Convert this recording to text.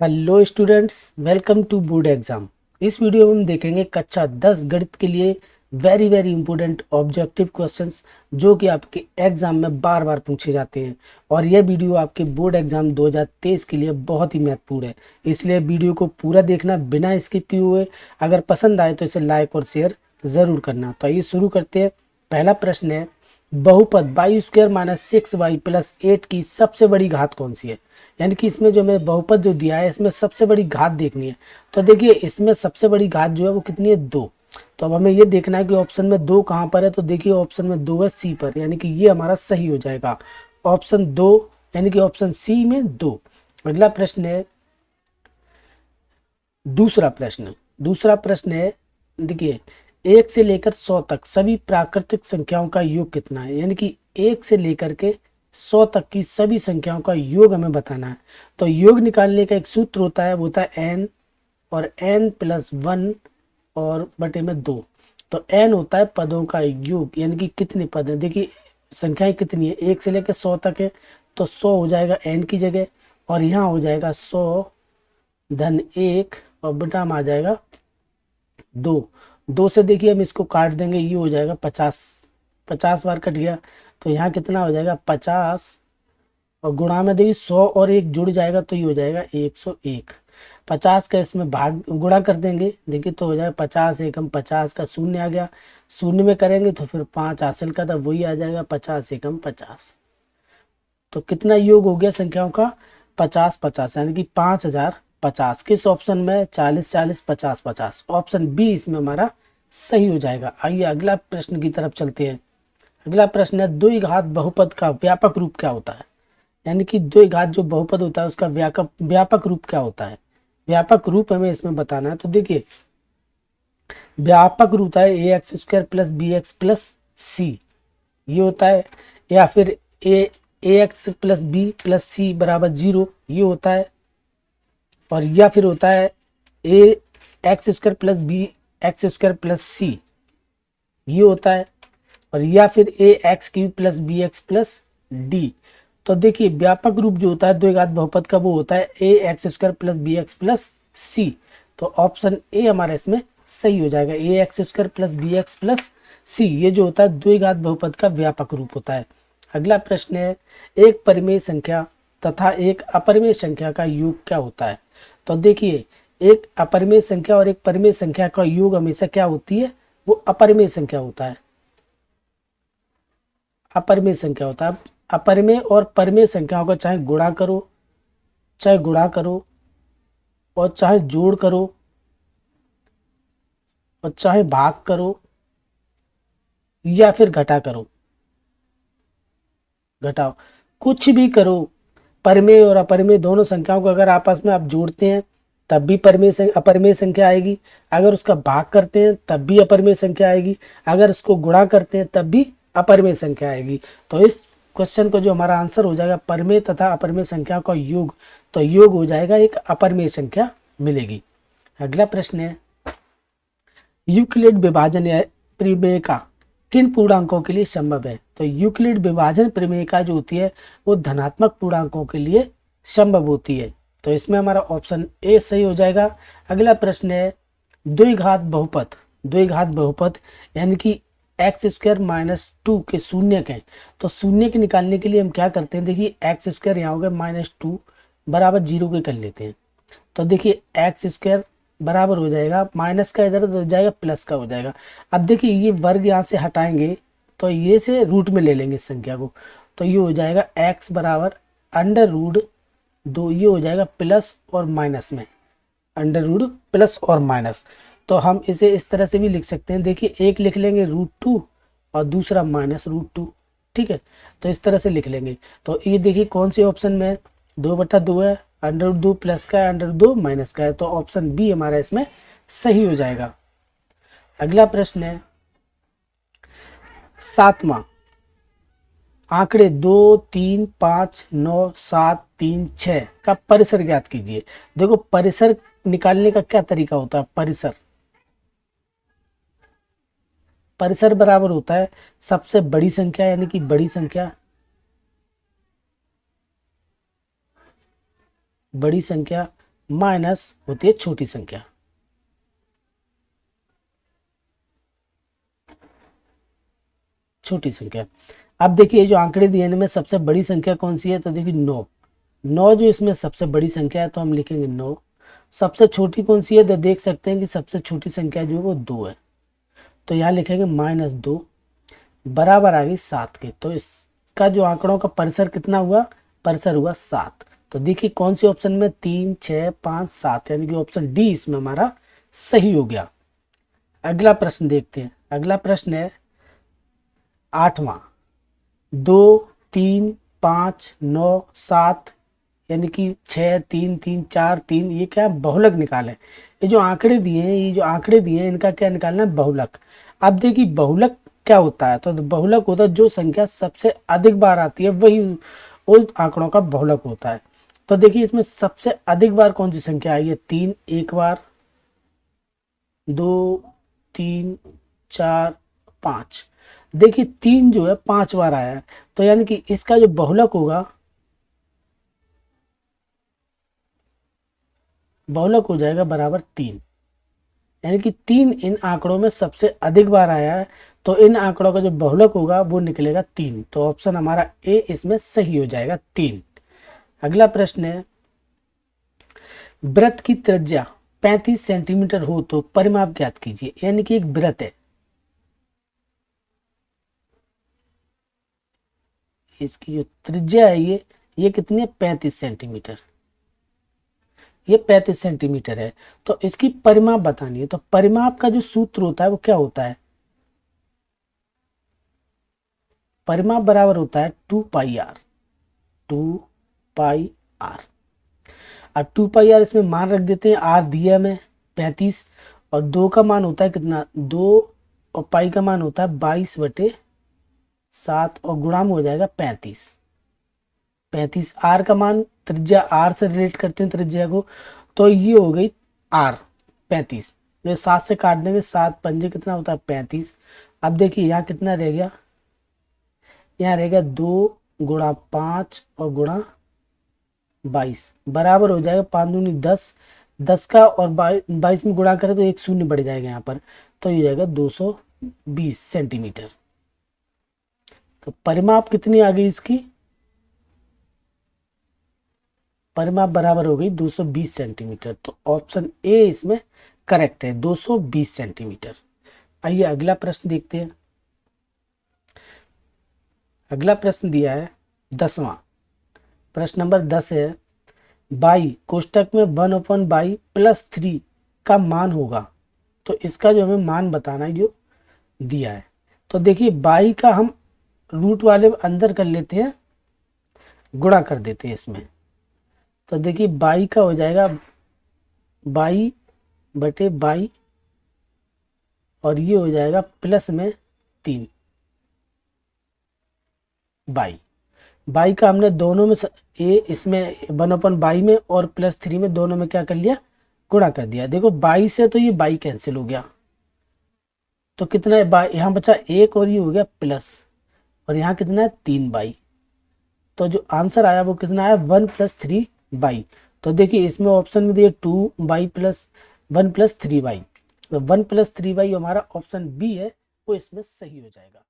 Hello students, welcome to board exam. इस video में हम देखेंगे कक्षा 10 गणित के लिए very very important objective questions जो कि आपके एग्जाम में बार बार पूछे जाते हैं। और यह वीडियो आपके बोर्ड एग्जाम 2023 के लिए बहुत ही महत्वपूर्ण है, इसलिए वीडियो को पूरा देखना बिना स्किप किए हुए। अगर पसंद आए तो इसे लाइक और शेयर ज़रूर करना। तो आइए शुरू करते हैं। पहला प्रश्न है, बहुपद Y square minus 6y plus 8 की सबसे बड़ी घात कौन सी है। यानी कि इसमें जो हमें बहुपद जो दिया है इसमें सबसे बड़ी घात देखनी है। तो देखिए इसमें सबसे बड़ी घात जो है वो कितनी है, 2। तो अब हमें ये देखना है कि ऑप्शन में 2 कहाँ पर है। तो देखिए ऑप्शन में 2 है सी पर, यानी कि ये हमारा सही हो जाएगा ऑप्शन 2, यानी कि ऑप्शन सी में 2। अगला प्रश्न है, दूसरा प्रश्न है, देखिए 1 से लेकर 100 तक सभी प्राकृतिक संख्याओं का योग कितना है। यानी कि 1 से लेकर के 100 तक की सभी संख्याओं का योग हमें बताना है। तो योग निकालने का एक सूत्र होता है, वो होता है n और n प्लस 1 और बटे में 2। तो n होता है पदों का योग, यानी कि कितने पद हैं। देखिए संख्याएं कितनी है, 1 से लेकर 100 तक है, तो 100 हो जाएगा n की जगह, और यहाँ हो जाएगा 100 धन 1 और बटा में आ जाएगा 2। 2 से देखिए हम इसको काट देंगे, ये हो जाएगा 50। 50 बार कट गया, तो यहाँ कितना हो जाएगा 50, और गुणा में देखिए 100 और 1 जुड़ जाएगा तो ये हो जाएगा 101। 50 का इसमें भाग गुणा कर देंगे, देखिए तो हो जाएगा 50 एकम 50 का शून्य आ गया, शून्य में करेंगे तो फिर 5 हासिल का था, वही आ जाएगा 50 एकम 50। तो कितना योग हो गया संख्याओं का, 50 50, यानी कि 5050। किस ऑप्शन में, 40 40 50 50। ऑप्शन बी इसमें हमारा सही हो जाएगा। आइए अगला प्रश्न की तरफ चलते हैं। अगला प्रश्न है, द्विघात बहुपद का व्यापक रूप क्या होता है। यानी कि द्विघात जो बहुपद होता है उसका व्यापक रूप क्या होता है। व्यापक रूप हमें इसमें बताना है। तो देखिए व्यापक रूप होता है ए x square plus B x plus सी, ये होता है। या फिर A X plus B plus C बराबर 0, ये होता है। और या फिर होता है ए x square plus B X square plus सी, ये होता है। और या फिर A X cube plus B x plus D. तो देखिए व्यापक रूप जो होता है द्विघात बहुपद का वो होता है ए x square plus B x plus c. तो ऑप्शन ए हमारा इसमें सही हो जाएगा, a x square plus B x plus सी, ये जो होता है द्विघात बहुपद का व्यापक रूप होता है। अगला प्रश्न है, एक परिमेय संख्या तथा एक अपरिमेय संख्या का योग क्या होता है। तो देखिए एक अपरिमेय संख्या और एक परिमेय संख्या का योग हमेशा क्या होती है, वो अपरिमेय संख्या होता है। अपरिमेय संख्या होता है। अपरिमेय और परिमेय संख्याओं का चाहे गुणा करो, और चाहे जोड़ करो, और चाहे भाग करो, या फिर घटाओ, कुछ भी करो, परिमेय और अपरिमेय दोनों संख्याओं को अगर आपस में आप जोड़ते हैं तब भी अपरिमेय संख्या आएगी, अगर उसका भाग करते हैं तब भी अपरिमेय संख्या आएगी, अगर उसको गुणा करते हैं तब भी अपरिमेय संख्या आएगी। तो इस क्वेश्चन को जो हमारा आंसर हो जाएगा परिमेय तथा अपरिमेय संख्या का योग, तो योग हो जाएगा एक अपरिमेय संख्या मिलेगी। अगला प्रश्न है, यूक्लिड विभाजन या परिमेय का किन पूर्णांकों के लिए संभव है। तो यूक्लिड विभाजन प्रमेय का जो होती है वो धनात्मक पूर्णांकों के लिए संभव होती है। तो इसमें हमारा ऑप्शन ए सही हो जाएगा। अगला प्रश्न है, द्विघात बहुपद यानी कि एक्स स्क्वायर माइनस 2 के शून्य के। तो शून्य के निकालने के लिए हम क्या करते हैं, देखिए एक्स स्क्वायर यहाँ हो गया -2 बराबर 0 के कर लेते हैं। तो देखिए एक्स स्क्वायर बराबर हो जाएगा, माइनस का इधर हो जाएगा प्लस का हो जाएगा। अब देखिए ये वर्ग यहाँ से हटाएंगे तो ये से रूट में ले लेंगे इस संख्या को, तो ये हो जाएगा x बराबर √2, ये हो जाएगा प्लस और माइनस में √+ और माइनस। तो हम इसे इस तरह से भी लिख सकते हैं, देखिए एक लिख लेंगे √2 और दूसरा -√2, ठीक है। तो इस तरह से लिख लेंगे। तो ये देखिए कौन से ऑप्शन में है, 2/2 है, √2 प्लस का है, √2 माइनस का है। तो ऑप्शन बी हमारा इसमें सही हो जाएगा। अगला प्रश्न है 7वां, आंकड़े 2 3 5 9 7 3 6 का परिसर ज्ञात कीजिए। देखो परिसर निकालने का क्या तरीका होता है, परिसर बराबर होता है सबसे बड़ी संख्या यानी कि बड़ी संख्या माइनस होती है छोटी संख्या। छोटी संख्या। अब देखिए जो आंकड़े दिए इनमें सबसे बड़ी संख्या कौन सी है, तो देखिए 9। 9 जो इसमें सबसे बड़ी संख्या है तो हम लिखेंगे 9। सबसे छोटी कौन सी है, तो देख सकते हैं कि सबसे छोटी संख्या जो है वो 2 है, तो यहाँ लिखेंगे -2 बराबर आ गई 7 के। तो इसका जो आंकड़ों का परिसर कितना हुआ, परिसर हुआ 7। तो देखिए कौन सी ऑप्शन में 3, 6, 5, 7, यानी कि ऑप्शन डी इसमें हमारा सही हो गया। अगला प्रश्न देखते हैं। अगला प्रश्न है 8वां। 2, 3, 5, 9, 7, यानी कि 6, 3, 3, 4, 3, ये क्या है, बहुलक निकालें। ये जो आंकड़े दिए हैं, ये जो आंकड़े दिए हैं इनका क्या निकालना है, बहुलक। अब देखिए बहुलक क्या होता है, तो बहुलक होता है जो संख्या सबसे अधिक बार आती है वही उस आंकड़ों का बहुलक होता है। तो देखिए इसमें सबसे अधिक बार कौन सी संख्या आई है, 3 एक बार, 2, 3, 4, 5। देखिए 3 जो है 5 बार आया है, तो यानी कि इसका जो बहुलक होगा, बहुलक हो जाएगा बराबर 3। यानी कि 3 इन आंकड़ों में सबसे अधिक बार आया है, तो इन आंकड़ों का जो बहुलक होगा वो निकलेगा 3। तो ऑप्शन हमारा ए इसमें सही हो जाएगा 3। अगला प्रश्न है, वृत्त की त्रिज्या 35 सेंटीमीटर हो तो परिमाप ज्ञात कीजिए। यानी कि एक वृत्त है, इसकी जो त्रिज्या है ये कितनी है, 35 सेंटीमीटर। ये 35 सेंटीमीटर है, तो इसकी परिमाप बतानी है। तो परिमाप का जो सूत्र होता है वो क्या होता है, परिमाप बराबर होता है 2πr। 2πr। अब 2πr इसमें मान रख देते हैं, r दिया हमें 35, और 2 का मान होता है कितना, 2, और पाई का मान होता है 22/7, और गुणा में हो जाएगा 35। 35 आर का मान, त्रिज्या आर से रिलेट करते हैं त्रिज्या को, तो ये हो गई आर 35। तो 7 से काट देंगे, 7 पंजे कितना होता है 35। अब देखिए यहाँ कितना रह गया, यहाँ रहेगा 2 गुणा 5 और गुणा 22 बराबर हो जाएगा 5 दूनी 10। 10 का और 22 में गुणा करें तो एक शून्य बढ़ जाएगा यहाँ पर, तो ये जाएगा 220 सेंटीमीटर। तो परिमाप कितनी आ गई इसकी, परिमाप बराबर हो गई 220 सेंटीमीटर। तो ऑप्शन ए इसमें करेक्ट है, 220 सेंटीमीटर। आइए अगला प्रश्न देखते हैं। अगला प्रश्न दिया है 10वां। प्रश्न नंबर 10 है, बाई कोष्टक में 1//+3 का मान होगा। तो इसका जो हमें मान बताना है जो दिया है, तो देखिए बाई का हम रूट वाले अंदर कर लेते हैं, गुणा कर देते हैं इसमें। तो देखिए बाई का हो जाएगा बाई बटे बाई, और ये हो जाएगा प्लस में 3 बाई। बाई का हमने दोनों में ए इसमें 1/बाई में और +3 में, दोनों में क्या कर लिया, गुणा कर दिया। देखो बाई से तो ये बाई कैंसिल हो गया, तो कितना है बाई, यहाँ बचा 1 और ये हो गया प्लस, और यहाँ कितना है 3 बाई। तो जो आंसर आया वो कितना आया, 1 + 3 बाई। तो देखिए इसमें ऑप्शन में दिए 2 बाई प्लस 1 + 3 बाई, तो 1 + 3 बाई हमारा ऑप्शन बी है, वो इसमें सही हो जाएगा।